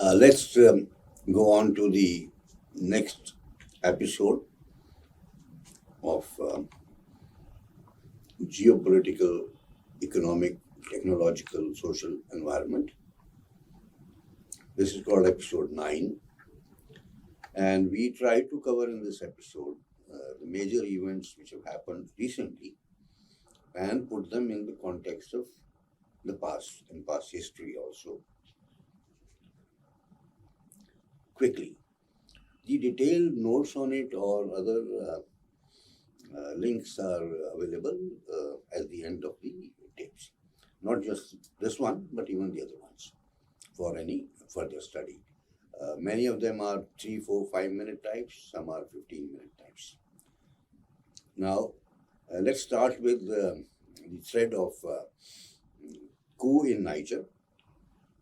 Let's go on to the next episode of geopolitical, economic, technological, social environment. This is called episode 9, and we try to cover in this episode the major events which have happened recently and put them in the context of the past and past history also. Quickly, the detailed notes on it or other links are available at the end of the tapes. Not just this one, but even the other ones for any further study. Many of them are 3, 4, 5 minute types, some are 15-minute types. Now, let's start with the thread of coup in Niger.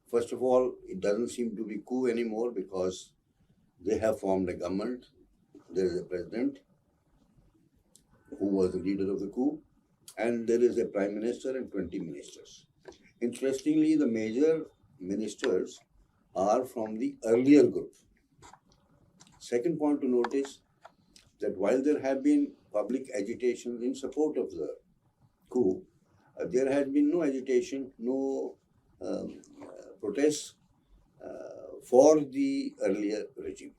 First of all, it doesn't seem to be coup anymore because they have formed a government. There is a president who was the leader of the coup, and there is a prime minister and 20 ministers. Interestingly, the major ministers are from the earlier group. Second point to notice that while there have been public agitation in support of the coup, there has been no agitation, no protests for the earlier regime.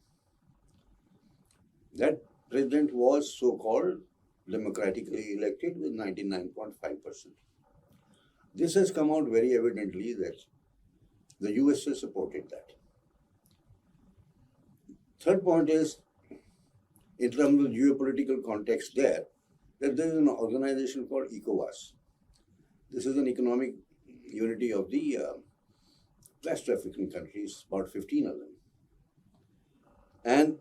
That president was so-called democratically elected with 99.5%. This has come out very evidently that the USA supported that. Third point is, in terms of geopolitical context there, that there is an organization called ECOWAS. This is an economic unity of the West African countries, about 15 of them. And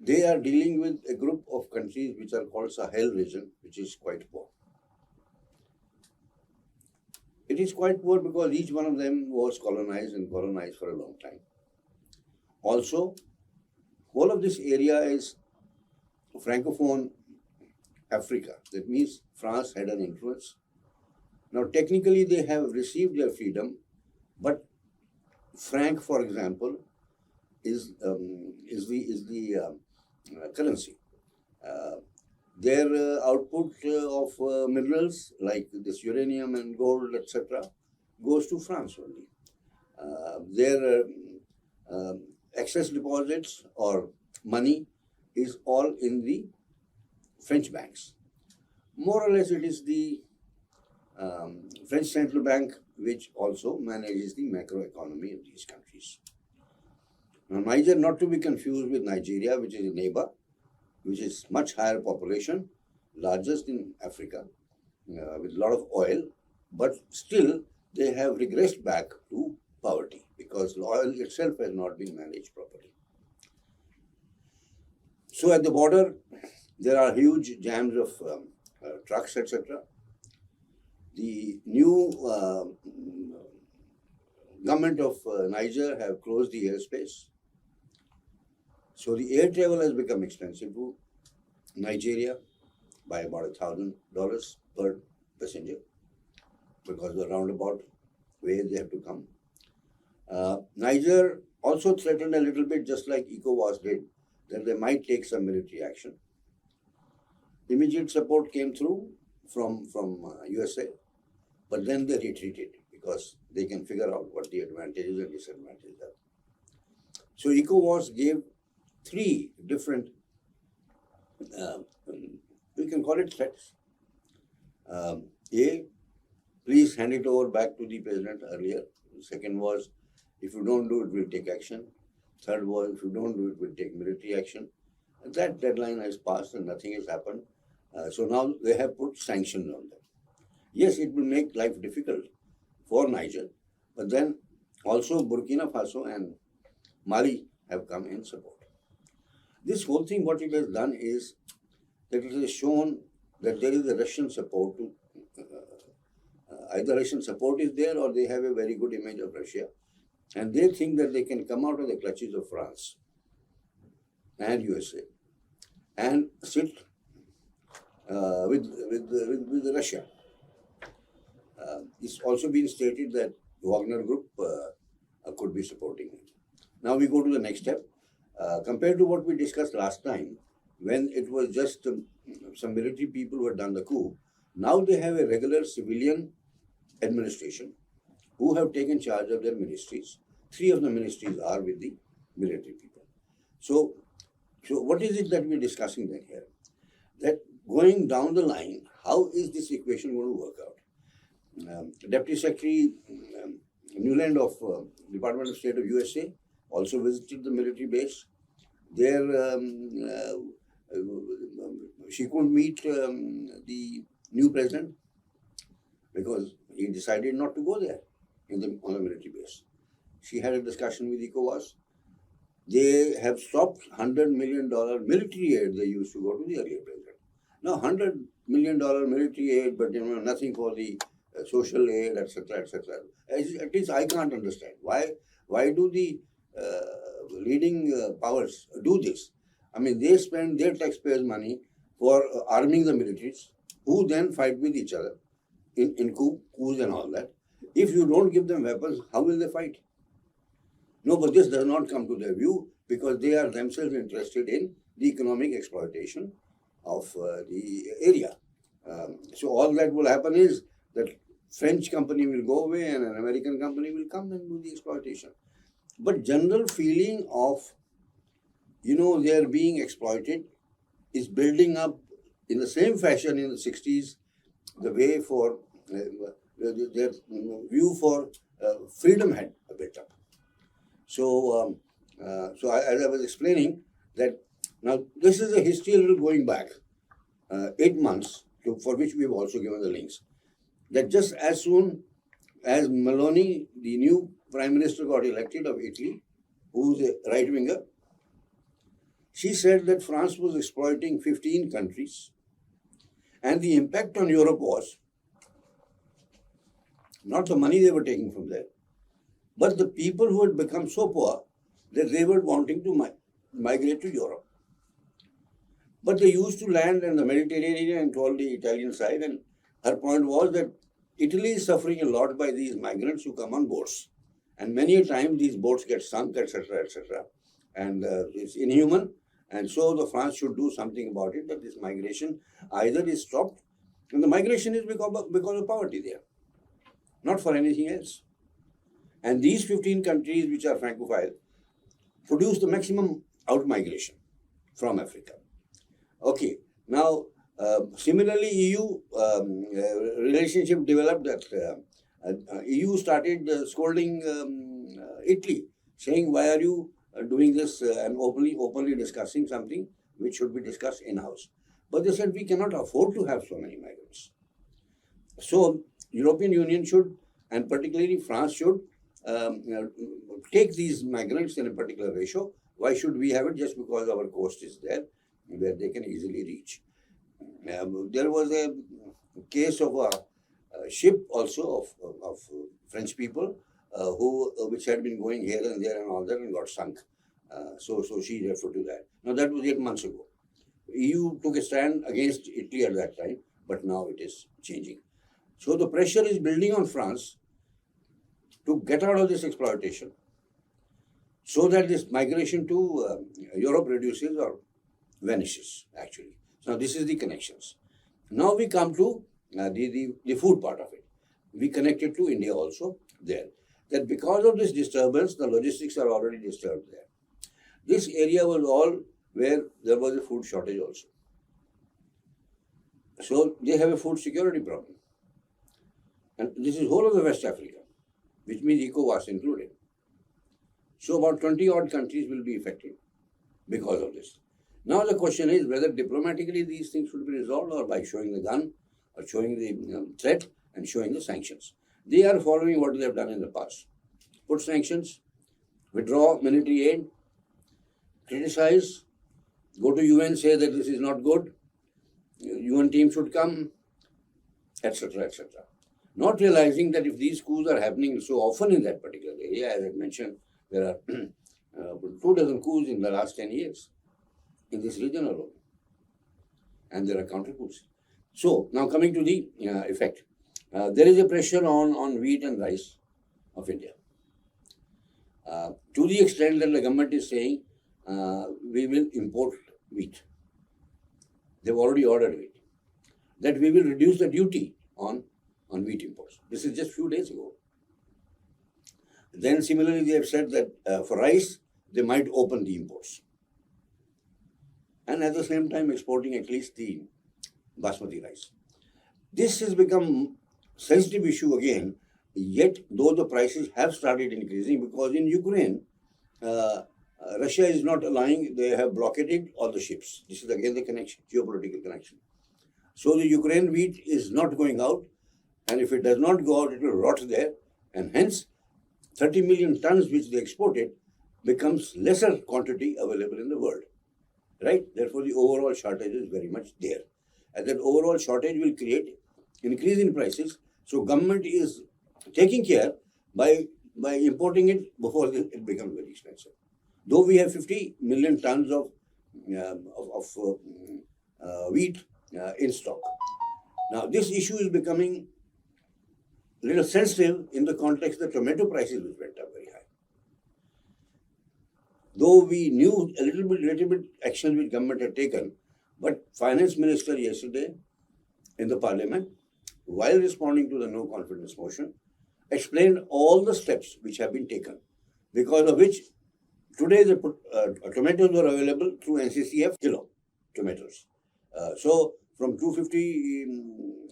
they are dealing with a group of countries which are called Sahel region, which is quite poor. It is quite poor because each one of them was colonized for a long time. Also, all of this area is Francophone Africa. That means France had an influence. Now, technically, they have received their freedom, but franc, for example, is the currency. Their output of minerals like this uranium and gold, etc., goes to France only. Their excess deposits or money is all in the French banks. More or less, it is the French Central Bank which also manages the macroeconomy of these countries. Now, Niger, not to be confused with Nigeria, which is a neighbor, which is much higher population, largest in Africa, with a lot of oil, but still they have regressed back to poverty because oil itself has not been managed properly. So at the border, there are huge jams of trucks, etc. The new government of Niger have closed the airspace. So the air travel has become expensive to Nigeria by about $1,000 per passenger because of the roundabout way they have to come. Niger also threatened a little bit, just like ECOWAS did, that they might take some military action. Immediate support came through from USA, but then they retreated because they can figure out what the advantages and disadvantages are. So ECOWAS gave 3 different, we can call it threats. A, please hand it over back to the president earlier. Second was, if you don't do it, we'll take action. Third was, if you don't do it, we'll take military action. And that deadline has passed and nothing has happened. So now they have put sanctions on them. Yes, it will make life difficult for Niger, but then also Burkina Faso and Mali have come in support. This whole thing, what it has done is that it has shown that there is a Russian support to, either Russian support is there or they have a very good image of Russia. And they think that they can come out of the clutches of France and USA and sit with Russia. It's also been stated that Wagner Group could be supporting it. Now we go to the next step. Compared to what we discussed last time, when it was just some military people who had done the coup, now they have a regular civilian administration who have taken charge of their ministries. 3 of the ministries are with the military people. So what is it that we're discussing then here? That going down the line, how is this equation going to work out? Deputy Secretary Newland of Department of State of USA also visited the military base. There, she couldn't meet the new president because he decided not to go there on the military base. She had a discussion with ECOWAS. They have stopped $100 million military aid they used to go to the earlier president. Now, $100 million military aid, but nothing for the social aid, etc., etc. At least I can't understand why do the leading powers do this. I mean, they spend their taxpayers' money for arming the militaries, who then fight with each other in coups and all that. If you don't give them weapons, how will they fight? No, but this does not come to their view because they are themselves interested in the economic exploitation of the area. So all that will happen is that French company will go away and an American company will come and do the exploitation. But general feeling of, they are being exploited is building up in the same fashion in the 60s, the way for their view for freedom had built up. So, as I was explaining, that now this is a history a little going back 8 months, for which we have also given the links. That just as soon as Meloni, the new Prime Minister, got elected of Italy, who's a right-winger, she said that France was exploiting 15 countries, and the impact on Europe was not the money they were taking from there, but the people who had become so poor that they were wanting to migrate to Europe. But they used to land in the Mediterranean and towards the Italian side, and her point was that Italy is suffering a lot by these migrants who come on boats. And many a time these boats get sunk, etc., etc. And it's inhuman. And so the France should do something about it, that this migration either is stopped, and the migration is because of poverty there, not for anything else. And these 15 countries which are Francophile produce the maximum out-migration from Africa. Okay, now similarly EU relationship developed that EU started scolding Italy, saying, why are you doing this and openly discussing something which should be discussed in-house. But they said we cannot afford to have so many migrants. So European Union should, and particularly France should, take these migrants in a particular ratio. Why should we have it just because our coast is there where they can easily reach? There was a case of a ship also of French people which had been going here and there and all that and got sunk. So she referred to that. Now that was 8 months ago. EU took a stand against Italy at that time, but now it is changing. So the pressure is building on France to get out of this exploitation so that this migration to Europe reduces or vanishes, actually. So this is the connections. Now we come to the food part of it. We connect it to India also there. That because of this disturbance, the logistics are already disturbed there. This area was all where there was a food shortage also. So they have a food security problem. And this is whole of the West Africa, which means ECOWAS included. So about 20 odd countries will be affected because of this. Now the question is whether diplomatically these things should be resolved or by showing the gun or showing the threat and showing the sanctions. They are following what they have done in the past. Put sanctions, withdraw military aid, criticize, go to UN, say that this is not good, UN team should come, etc., etc. Not realizing that if these coups are happening so often in that particular area, as I mentioned, there are 2 dozen coups in the last 10 years in this region alone. And there are counter coups. So, now coming to the effect. There is a pressure on wheat and rice of India. to the extent that the government is saying we will import wheat. They've already ordered wheat. That we will reduce the duty on wheat imports. This is just few days ago. Then similarly, they have said that for rice, they might open the imports. And at the same time exporting at least the basmati rice. This has become sensitive issue again, yet though the prices have started increasing, because in Ukraine, Russia is not allowing, they have blockaded all the ships. This is again the connection, geopolitical connection. So the Ukraine wheat is not going out, and if it does not go out, it will rot there, and hence 30 million tons which they exported becomes lesser quantity available in the world, right? Therefore, the overall shortage is very much there. And that overall shortage will create increase in prices. So government is taking care by importing it before it becomes very expensive. Though we have 50 million tons of wheat in stock. Now, this issue is becoming a little sensitive in the context that tomato prices which went up very high. Though we knew a little bit action which government had taken, but finance minister yesterday in the parliament, while responding to the no confidence motion, explained all the steps which have been taken, because of which today the tomatoes were available through NCCF kilo tomatoes. So from 250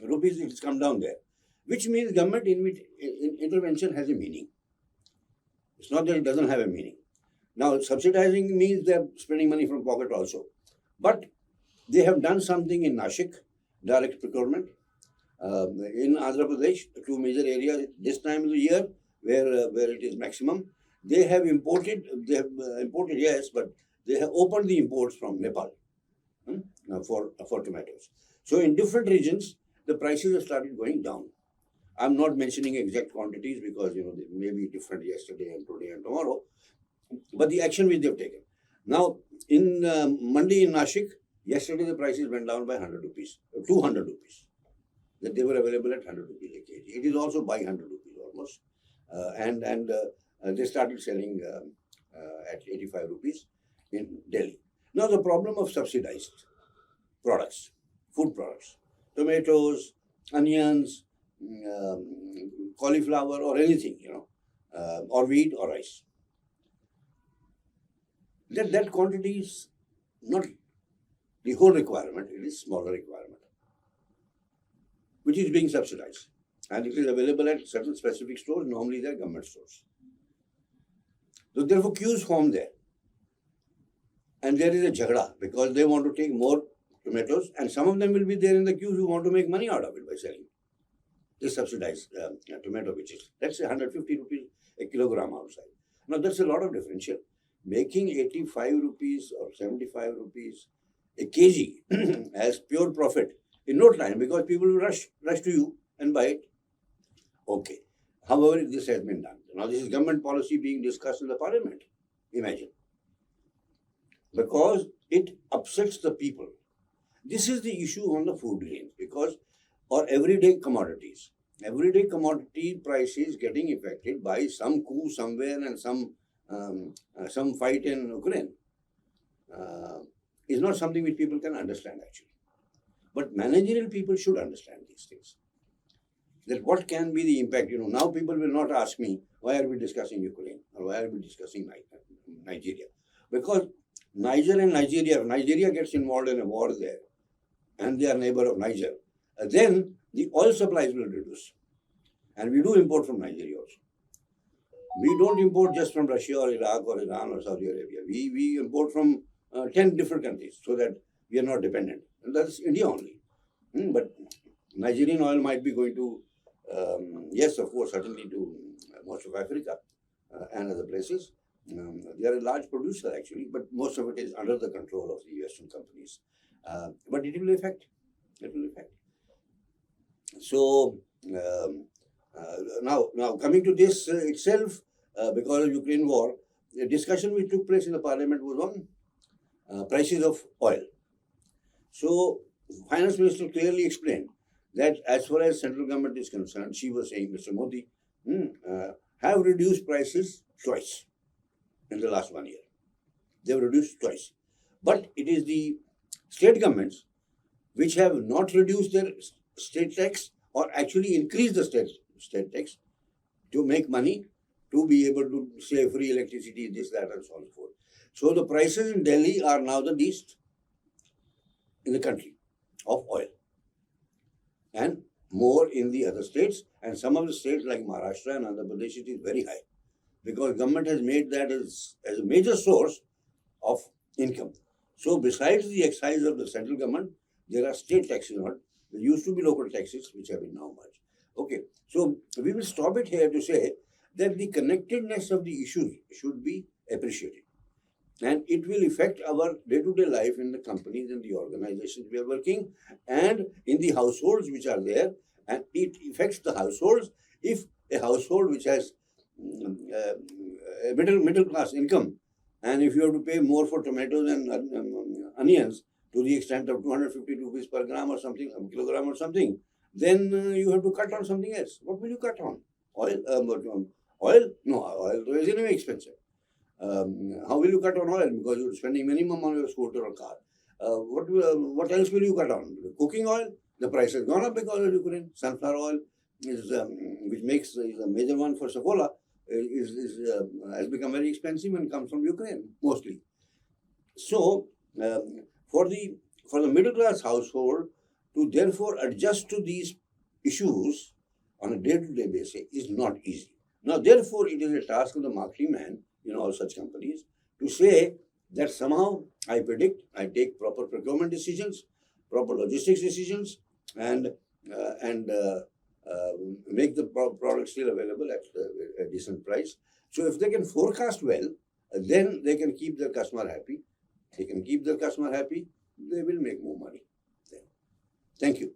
rupees it has come down there, which means government intervention has a meaning. It's not that it doesn't have a meaning. Now, subsidizing means they're spending money from pocket also. But they have done something in Nashik, direct procurement, in Andhra Pradesh, two major areas this time of the year where it is maximum. They have imported, yes, but they have opened the imports from Nepal for tomatoes. So in different regions, the prices have started going down. I'm not mentioning exact quantities because they may be different yesterday and today and tomorrow, but the action which they've taken. Now, in Mandi in Nashik, yesterday the prices went down by 100 rupees, 200 rupees. That they were available at 100 rupees a kg. It is also by 100 rupees almost. And they started selling at 85 rupees in Delhi. Now, the problem of subsidized products, food products, tomatoes, onions, cauliflower or anything, or wheat or rice. That quantity is not the whole requirement, it is smaller requirement, which is being subsidized. And it is available at certain specific stores, normally they are government stores. So therefore queues form there. And there is a jhagda because they want to take more tomatoes and some of them will be there in the queues who want to make money out of it by selling this subsidized tomato, which is, let's say 150 rupees a kilogram outside. Now that's a lot of differential. Making 85 rupees or 75 rupees a kg as pure profit in no time because people will rush to you and buy it. Okay. However, this has been done. Now this is government policy being discussed in the parliament. Imagine. Because it upsets the people. This is the issue on the food grains because or everyday commodities. Everyday commodity prices getting affected by some coup somewhere and some fight in Ukraine is not something which people can understand actually. But managerial people should understand these things. That what can be the impact? Now people will not ask me, why are we discussing Ukraine or why are we discussing Nigeria? Because Niger and Nigeria, if Nigeria gets involved in a war there and they are neighbor of Niger, then the oil supplies will reduce. And we do import from Nigeria also. We don't import just from Russia or Iraq or Iran or Saudi Arabia. We import from 10 different countries so that we are not dependent. And that's India only. But Nigerian oil might be going to, yes, of course, certainly to most of Africa and other places. They are a large producer actually, but most of it is under the control of the Western companies. But it will affect. It will affect. So now coming to this itself, because of Ukraine war, the discussion which took place in the parliament was on prices of oil. So finance minister clearly explained that as far as central government is concerned, she was saying, Mr. Modi, have reduced prices twice. in the last 1 year. They have reduced twice. But it is the state governments which have not reduced their state tax or actually increased the state tax to make money, to be able to say free electricity, this, that, and so on and so forth. So the prices in Delhi are now the least in the country of oil, and more in the other states. And some of the states like Maharashtra and Andhra Pradesh, it is very high, because government has made that as a major source of income. So besides the excise of the central government, there are state taxes on it. There used to be local taxes, which have been now merged. Okay, so we will stop it here to say that the connectedness of the issues should be appreciated. And it will affect our day-to-day life in the companies and the organizations we are working, and in the households which are there. And it affects the households. If a household which has a middle class income, and if you have to pay more for tomatoes and onions to the extent of 250 rupees per gram or something, a kilogram or something, then you have to cut on something else. What will you cut on? Oil? Oil? No, oil is anyway expensive. How will you cut on oil? Because you're spending minimum on your scooter or car. What else will you cut on? Cooking oil? The price has gone up because of Ukraine. Sunflower oil is which is a major one for Saffola, has become very expensive and comes from Ukraine mostly. So for the middle class household to therefore adjust to these issues on a day-to-day basis is not easy. Now therefore it is a task of the marketing man in all such companies to say that somehow I predict, I take proper procurement decisions, proper logistics decisions, and make the product still available at a decent price. So if they can forecast well, then they can keep their customer happy. They can keep their customer happy, they will make more money. Thank you.